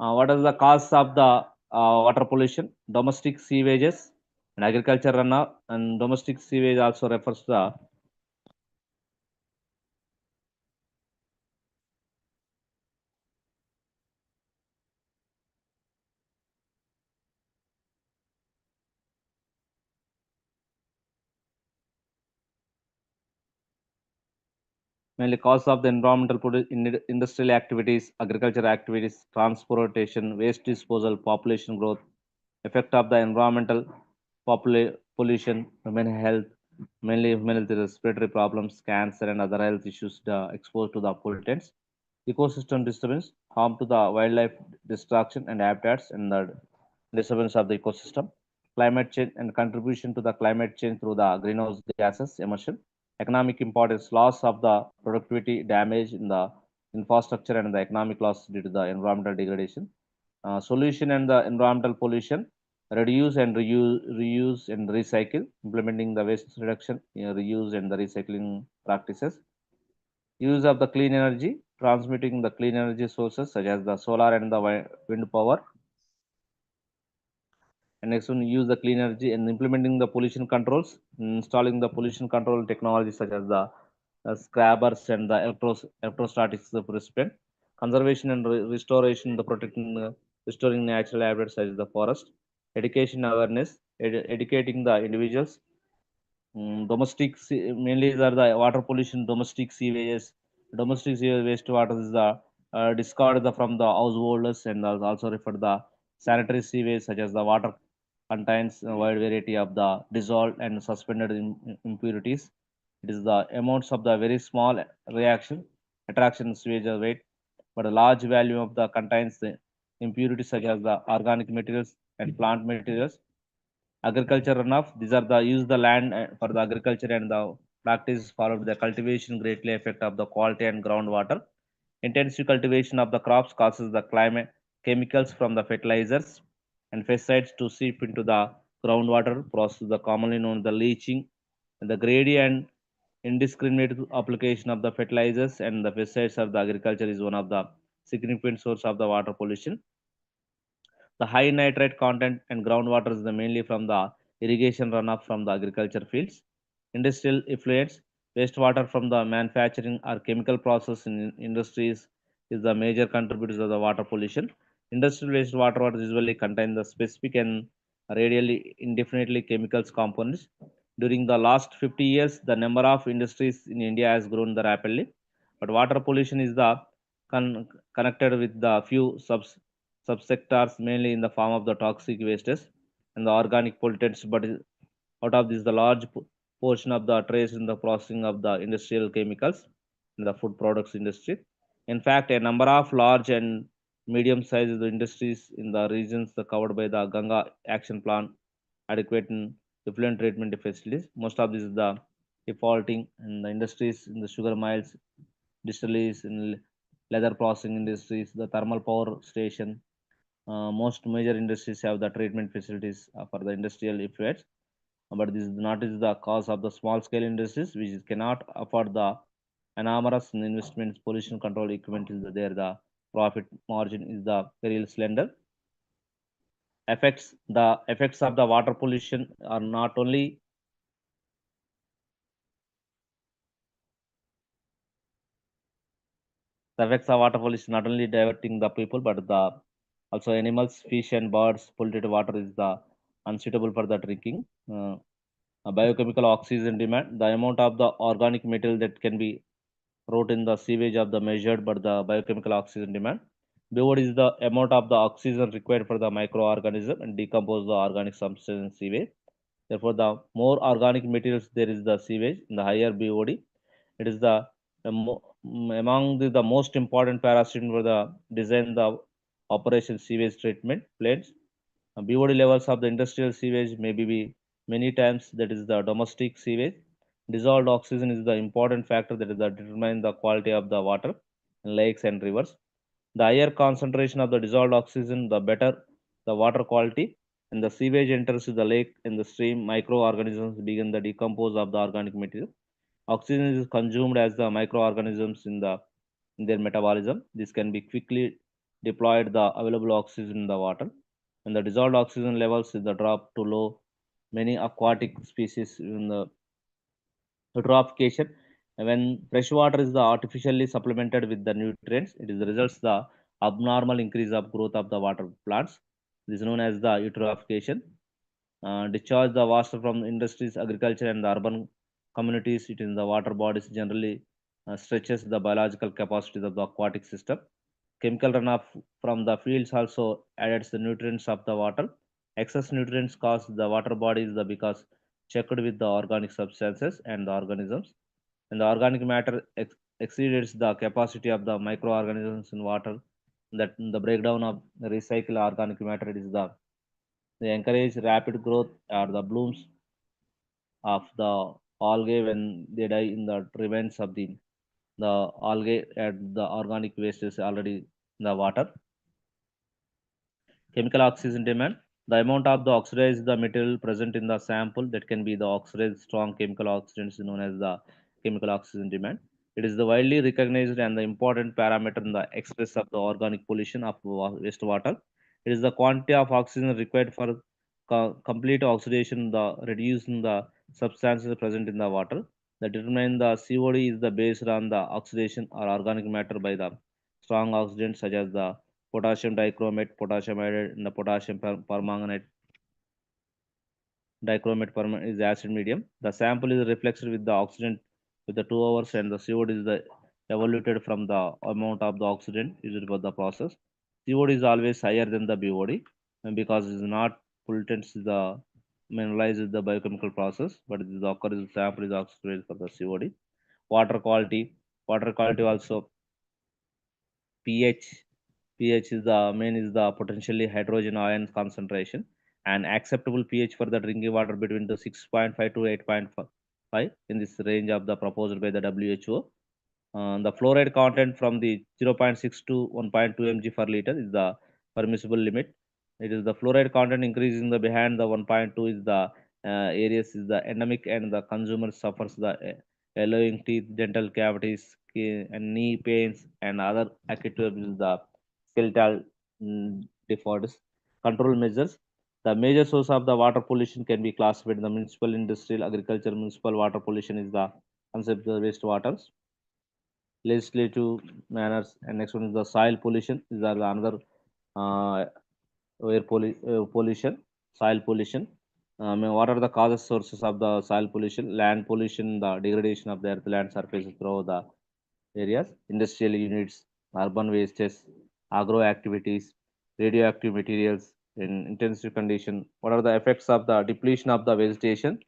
What is the cause of the water pollution? Domestic sewages and agriculture runoff, and domestic sewage also refers to the mainly cause of the industrial activities, agricultural activities, transportation, waste disposal, population growth, effect of the environmental pollution, human health, mainly human health respiratory problems, cancer and other health issues exposed to the pollutants, ecosystem disturbance, harm to the wildlife destruction and habitats and the disturbance of the ecosystem, climate change and contribution to the climate change through the greenhouse gases emission, economic importance, loss of the productivity, damage in the infrastructure and the economic loss due to the environmental degradation, solution and the environmental pollution, reduce and reuse and recycle, implementing the waste reduction, reuse and the recycling practices, use of the clean energy, transmitting the clean energy sources such as the solar and the wind power, and next one use the clean energy and implementing the pollution controls, installing the pollution control technology such as the scrubbers and the electrostatics recipient, conservation and restoration, the protecting restoring natural habitats such as the forest, education awareness, educating the individuals. Mainly these are the water pollution, domestic sewages. Domestic sewage wastewater is the discarded from the householders and also refer the sanitary sewage such as the water contains a wide variety of the dissolved and suspended impurities. It is the amounts of the very small reaction attraction sewage weight, but a large value of the contains the impurities such as the organic materials and plant materials. Agriculture runoff, these are the use the land for the agriculture and the practice followed the cultivation greatly affect of the quality and groundwater. Intensive cultivation of the crops causes the climate chemicals from the fertilizers and pesticides to seep into the groundwater process, the commonly known as the leaching, and the greedy and indiscriminate application of the fertilizers and the pesticides of the agriculture is one of the significant source of the water pollution. The high nitrate content and groundwater is mainly from the irrigation runoff from the agriculture fields. Industrial effluents, wastewater from the manufacturing or chemical process in industries is the major contributors of the water pollution. Industrial wastewater usually contain the specific and radially indefinitely chemicals components. During the last 50 years, the number of industries in India has grown the rapidly, but water pollution is the connected with the few subsectors, mainly in the form of the toxic wastes and the organic pollutants. But out of this, the large portion of the trace in the processing of the industrial chemicals in the food products industry. In fact, a number of large and medium-sized industries in the regions covered by the Ganga Action Plan, adequate and effluent treatment facilities. Most of this is the defaulting and the industries in the sugar mills, distilleries, in leather processing industries, the thermal power station, most major industries have the treatment facilities for the industrial effluents, but this is not is the cause of the small scale industries which cannot afford the enormous investments. Pollution control equipment is there. The profit margin is the very slender. The effects of the water pollution are not only the effects of water pollution not only diverting the people but the also animals, fish and birds. Polluted water is the unsuitable for the drinking. Biochemical oxygen demand, the amount of the organic material that can be wrote in the sewage of the measured but the biochemical oxygen demand. BOD is the amount of the oxygen required for the microorganism and decompose the organic substance in sewage. Therefore, the more organic materials there is the sewage, in the higher BOD. It is among the most important parasite for the design the operation sewage treatment plants. BOD levels of the industrial sewage may be many times that is the domestic sewage. Dissolved oxygen is the important factor that is the determine the quality of the water in lakes and rivers. The higher concentration of the dissolved oxygen, the better the water quality. And the sewage enters the lake and the stream, microorganisms begin the decompose of the organic material. Oxygen is consumed as the microorganisms in their metabolism. This can be quickly deployed the available oxygen in the water. When the dissolved oxygen levels is the drop to low, many aquatic species in the eutrophication. When fresh water is the artificially supplemented with the nutrients, it is the results the abnormal increase of growth of the water plants. This is known as the eutrophication. Discharge the water from industries, agriculture, and the urban communities. It in the water bodies generally stretches the biological capacities of the aquatic system. Chemical runoff from the fields also adds the nutrients of the water. Excess nutrients cause the water bodies the because checked with the organic substances and the organisms. And the organic matter exceeds the capacity of the microorganisms in water. That the breakdown of the recycled organic matter is the they encourage rapid growth or the blooms of the algae when they die in the remains of the algae and the organic waste is already in the water. Chemical oxygen demand. The amount of the oxidized the material present in the sample that can be the oxidized strong chemical oxidants known as the chemical oxygen demand. It is the widely recognized and the important parameter in the express of the organic pollution of wastewater. It is the quantity of oxygen required for complete oxidation, the reducing the substances present in the water. The determine the COD is the based on the oxidation or organic matter by the strong oxidants such as the potassium dichromate, potassium iodide, and the potassium permanganate. Dichromate permanganate is acid medium. The sample is reflected with the oxidant with the 2 hours, and the COD is the evaluated from the amount of the oxidant used for the process. COD is always higher than the BOD, and because it is not pollutants is the mineralized the biochemical process, but it is occurs the sample is oxidized for the COD. Water quality. Water quality also pH. pH is the main is the potentially hydrogen ion concentration and acceptable pH for the drinking water between the 6.5 to 8.5 in this range of the proposed by the WHO. The fluoride content from the 0.6 to 1.2 mg per liter is the permissible limit. It is the fluoride content increasing the behind the 1.2 is the areas is the endemic and the consumer suffers the yellowing teeth, dental cavities, and knee pains and other acute is the skeletal defaults. Control measures. The major source of the water pollution can be classified in the municipal, industrial, agriculture. Municipal water pollution is the concept of wastewater legislative manners, and next one is the soil pollution. These are the another uh, pollution, soil pollution. What are the causes sources of the soil pollution? Land pollution, the degradation of the earth land surface through the areas, industrial units, urban wastes, agro activities, radioactive materials in intensive condition. What are the effects of the depletion of the vegetation?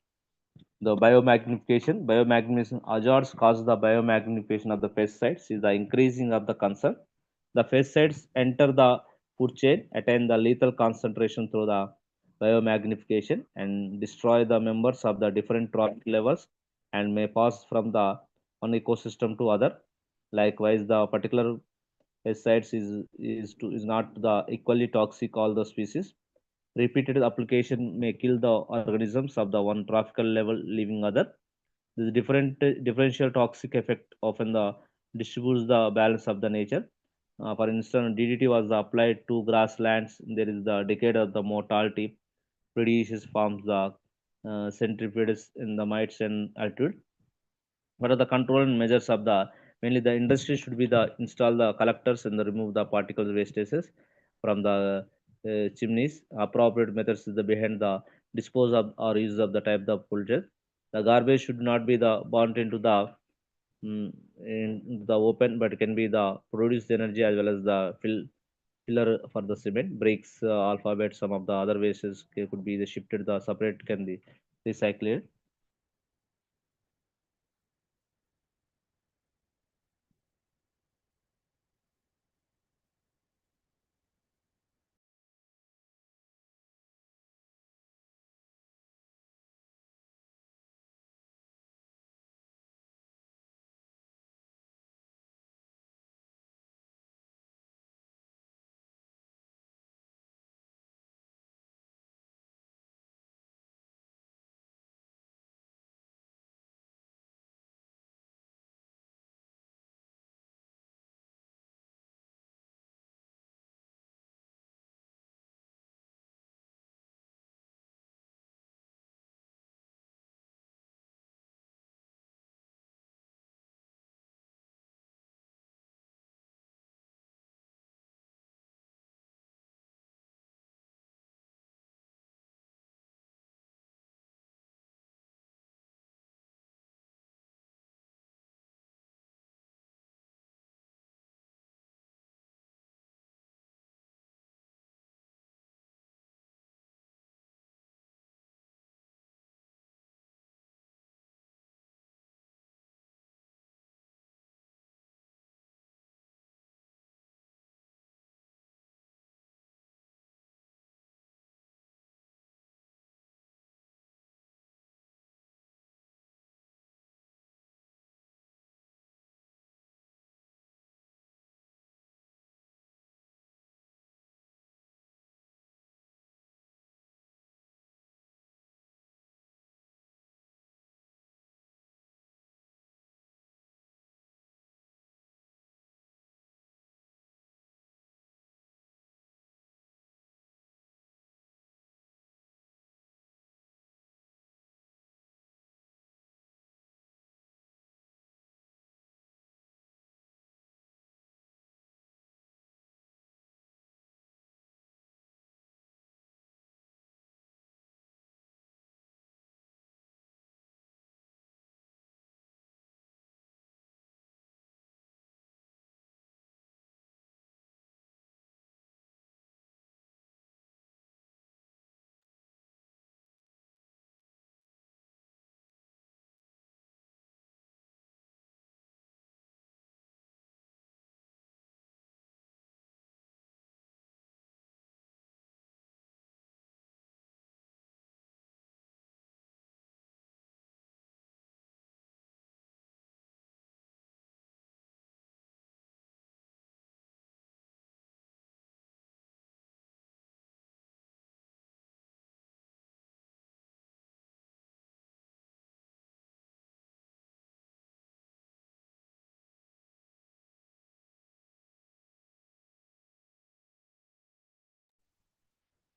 The biomagnification hazards cause the biomagnification of the pesticides is the increasing of the concern. The pesticides enter the food chain, attain the lethal concentration through the biomagnification and destroy the members of the different trophic levels and may pass from the one ecosystem to other. Likewise, the particular pesticides is not the equally toxic all the species. Repeated application may kill the organisms of the one trophical level, leaving other. This different differential toxic effect often the distributes the balance of the nature. For instance, DDT was applied to grasslands. There is the decade of the mortality. Predaceous forms the centripedes in the mites and altitude. What are the control and measures of the mainly the industry should be the install the collectors and the remove the particles wastages from the chimneys. Appropriate methods is the behind the dispose of or use of the type of pollutant. The garbage should not be the burnt into the mm, in the open, but can be the produced energy as well as the filler for the cement bricks, alphabet. Some of the other wastes could be the shifted the separate can be recycled.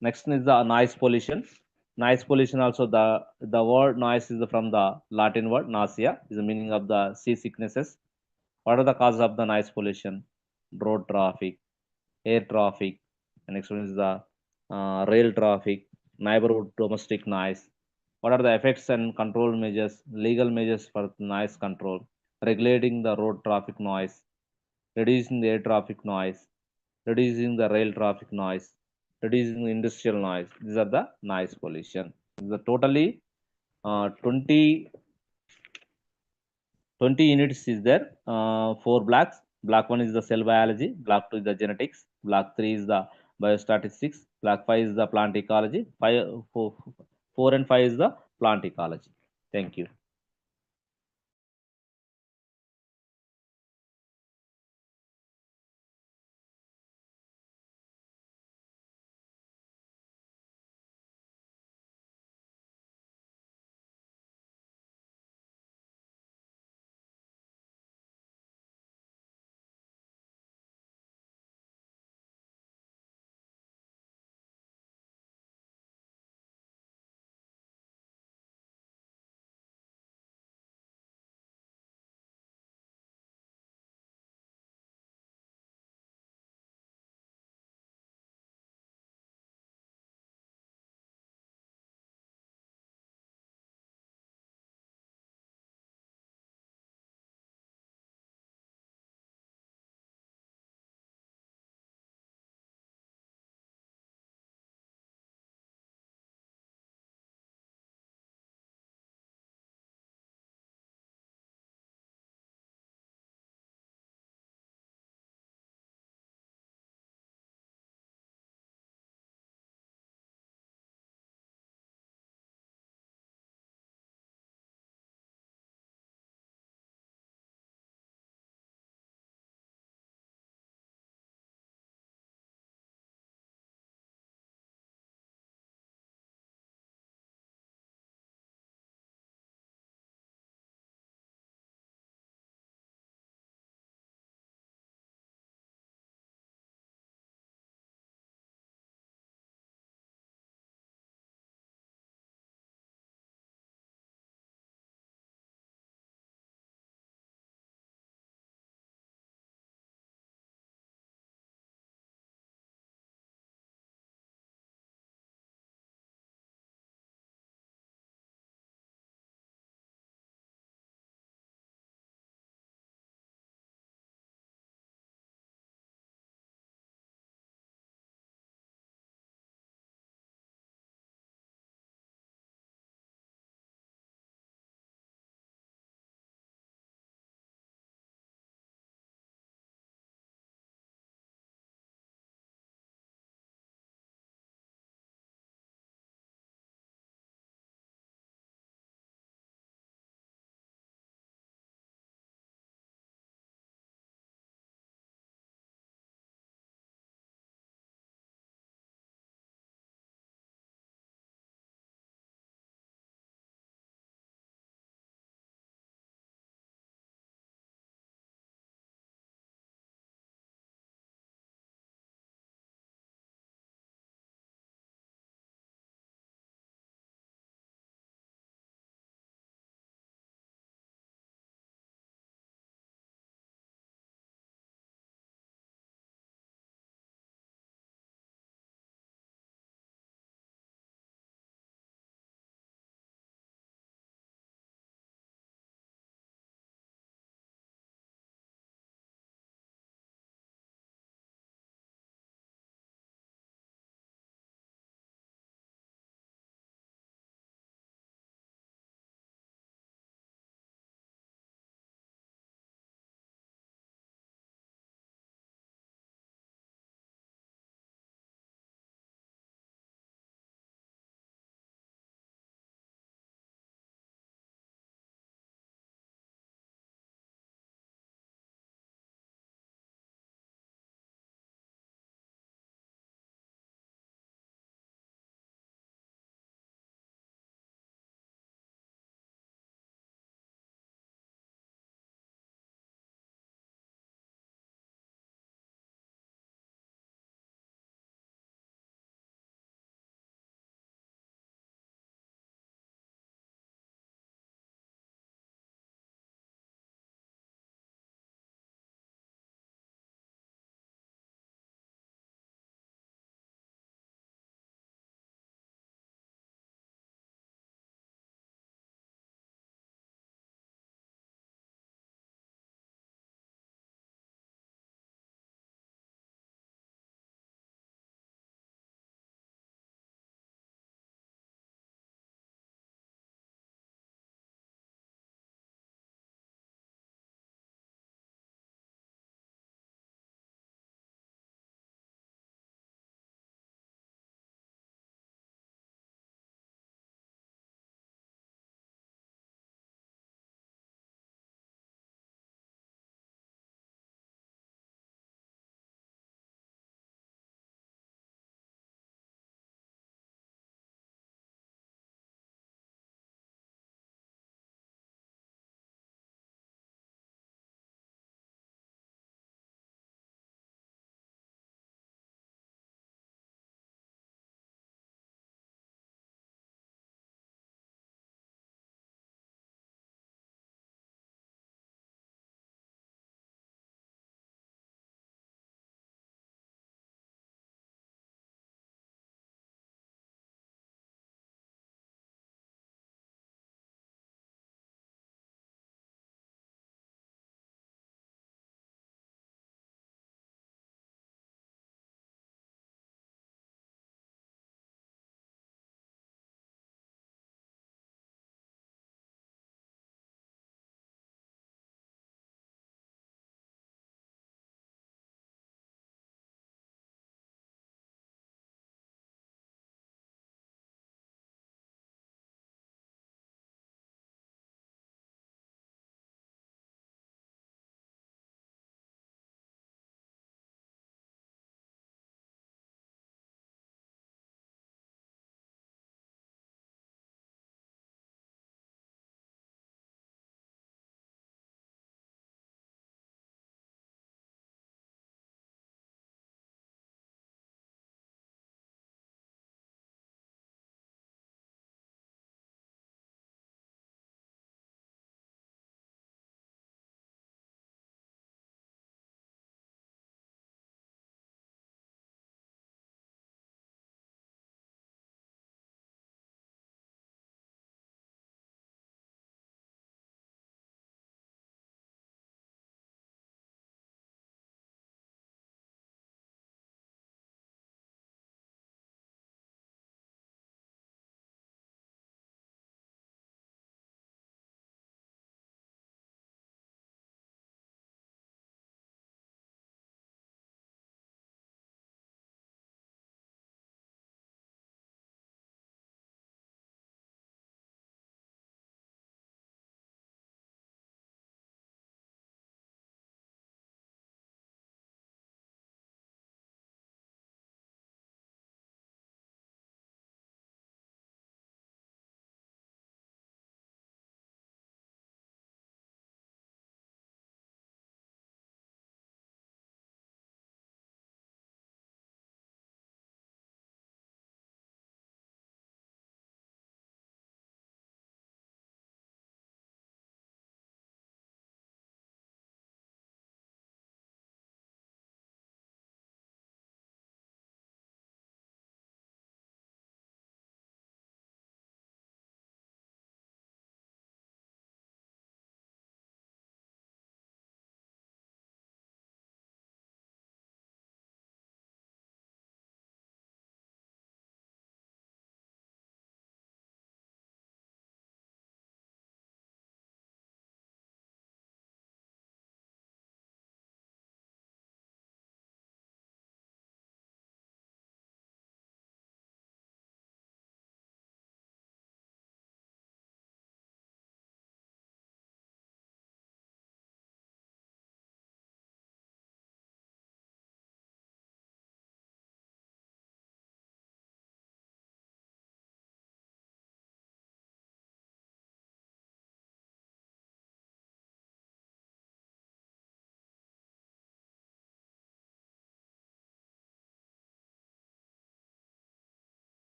Next is the noise pollution. Noise pollution also the word noise is from the Latin word nausea is the meaning of the seasicknesses. What are the causes of the noise pollution? Road traffic, air traffic, and next one is the rail traffic, neighborhood domestic noise. What are the effects and control measures? Legal measures for noise control, regulating the road traffic noise, reducing the air traffic noise, reducing the rail traffic noise, reducing the industrial noise. These are the noise pollution. The totally 20 20 units is there. Four blocks. Block 1 is the cell biology. Block 2 is the genetics. Block 3 is the biostatistics. Block 5 is the plant ecology. 4 and 5 is the plant ecology. Thank you.